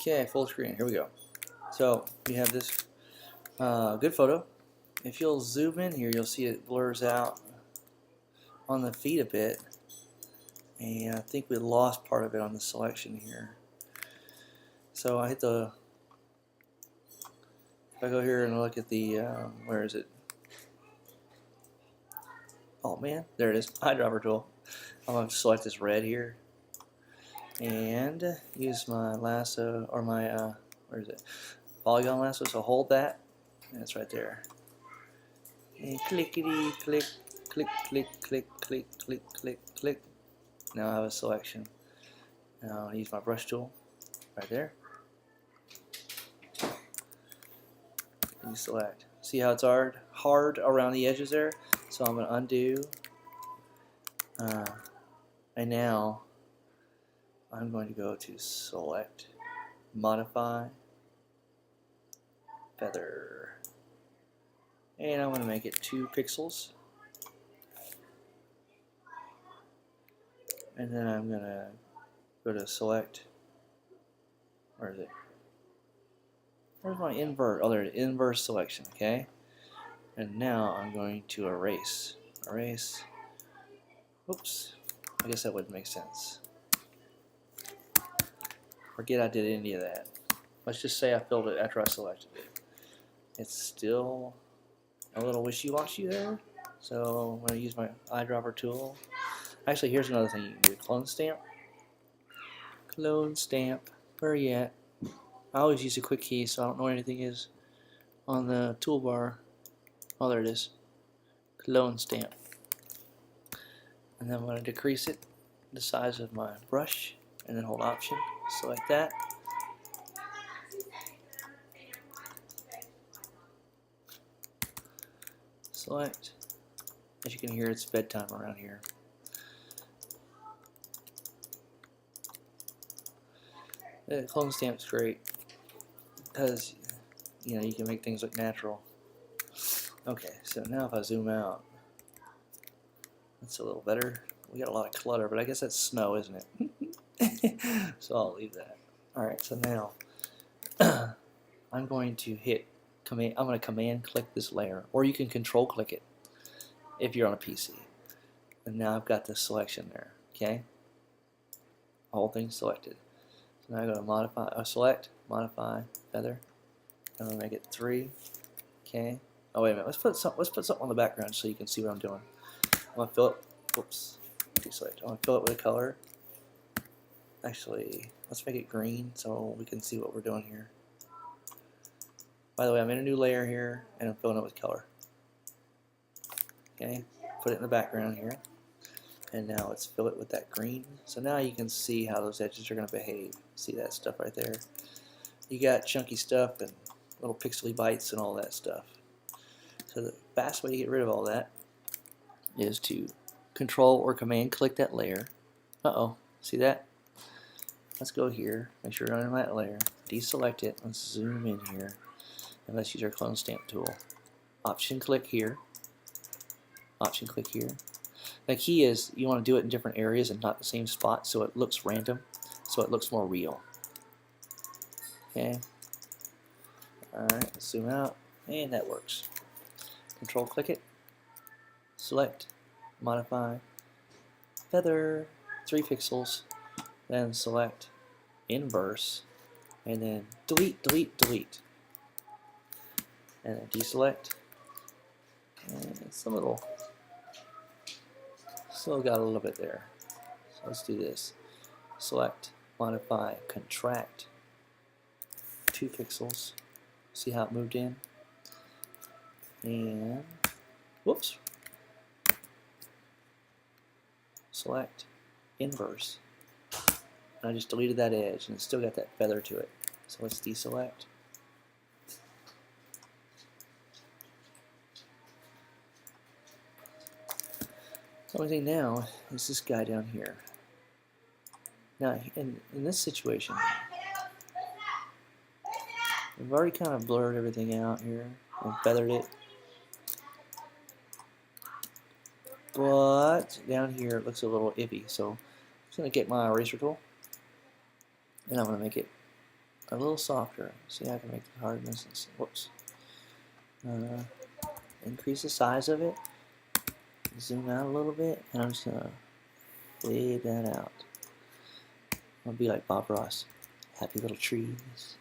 Okay, full screen. Here we go. So we have this good photo. If you'll zoom in here, you'll see it blurs out on the feet a bit, and I think we lost part of it on the selection here. So I hit the. If I go here and look at the where is it? Oh man, there it is. Eyedropper tool. I'm going to select this red here and use my lasso or my where is it? Polygon lasso. So hold that, and it's right there. And clickety click, click, click, click, click, click, click, click. Now I have a selection. Now I'll use my brush tool right there. And select. See how it's hard around the edges there? So I'm going to undo. And now I'm going to go to select, modify, feather. And I'm going to make it 2 pixels. And then I'm going to go to select. Where is it? Where's my invert? Oh, there's inverse selection, okay? And now I'm going to erase. Erase. Oops. I guess that wouldn't make sense. Forget I did any of that. Let's just say I filled it after I selected it. It's still a little wishy-washy there. So I'm going to use my eyedropper tool. Actually, here's another thing you can do. Clone stamp. Clone stamp. Where are you at? I always use a quick key, so I don't know where anything is on the toolbar. Oh, there it is. Clone stamp. And then I'm going to decrease it, the size of my brush, and then hold Option, select that. Select. As you can hear, it's bedtime around here. The clone stamp's great because you can make things look natural. Okay, so now if I zoom out, that's a little better. We got a lot of clutter, but I guess that's snow, isn't it? So I'll leave that. Alright, so now I'm going to hit command. I'm going to command click this layer, or you can control click it if you're on a PC. And now I've got the selection there. Okay, whole thing selected. So now I go to modify, select, modify, feather. I'm going to make it 3. Okay. Oh wait a minute. Let's put something on the background so you can see what I'm doing. I'm going to fill it. Whoops. Deselect. I'm going to fill it with a color. Actually, let's make it green so we can see what we're doing here. By the way, I'm in a new layer here and I'm filling it with color. Okay. Put it in the background here. And now let's fill it with that green. So now you can see how those edges are going to behave. See that stuff right there? You got chunky stuff and little pixely bites and all that stuff. So the fast way to get rid of all that is to control or command click that layer. Uh-oh, see that? Let's go here, make sure you're on that layer, deselect it, let's zoom in here, and let's use our clone stamp tool. Option click here, option click here. The key is you want to do it in different areas and not the same spot so it looks random, so it looks more real. Okay. Alright, let's zoom out, and that works. Control click it, select, modify, feather, 3 pixels, then select inverse, and then delete, delete, delete. And then deselect. And it's a little, still got a little bit there. So let's do this. Select, modify, contract, 2 pixels. See how it moved in? And whoops. Select, inverse. And I just deleted that edge and it's still got that feather to it. So let's deselect. The only thing now is this guy down here. Now in this situation, we've already kind of blurred everything out here and feathered it. But down here it looks a little iffy, so I'm just going to get my eraser tool and I'm going to make it a little softer. See, I can make the hardness and whoops. Increase the size of it. Zoom out a little bit, and I'm just gonna fade that out. I'll be like Bob Ross. Happy little trees.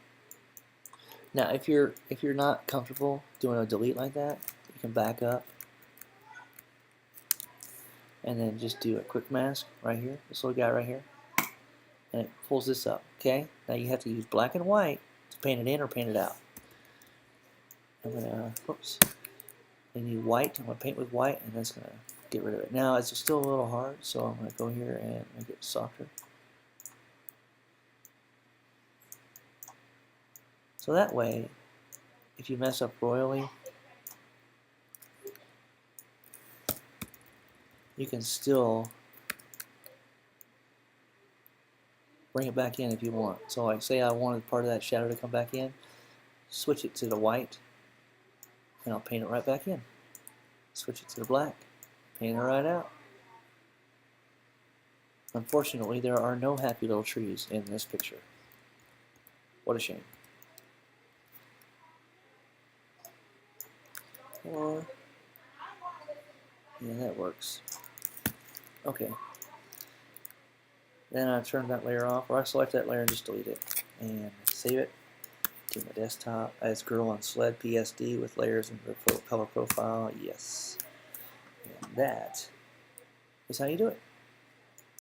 Now, if you're not comfortable doing a delete like that, you can back up and then just do a quick mask right here. This little guy right here, and it pulls this up. Okay. Now you have to use black and white to paint it in or paint it out. I'm gonna whoops. I need white. I'm gonna paint with white, and that's gonna get rid of it. Now it's still a little hard, so I'm gonna go here and make it softer. So that way, if you mess up royally, you can still bring it back in if you want. So like say I wanted part of that shadow to come back in, switch it to the white, and I'll paint it right back in. Switch it to the black, paint it right out. Unfortunately, there are no happy little trees in this picture. What a shame. Or, yeah, that works. Okay. Then I turn that layer off, or I select that layer and just delete it. And save it to my desktop as Girl on Sled PSD with layers and color profile. Yes. And that is how you do it.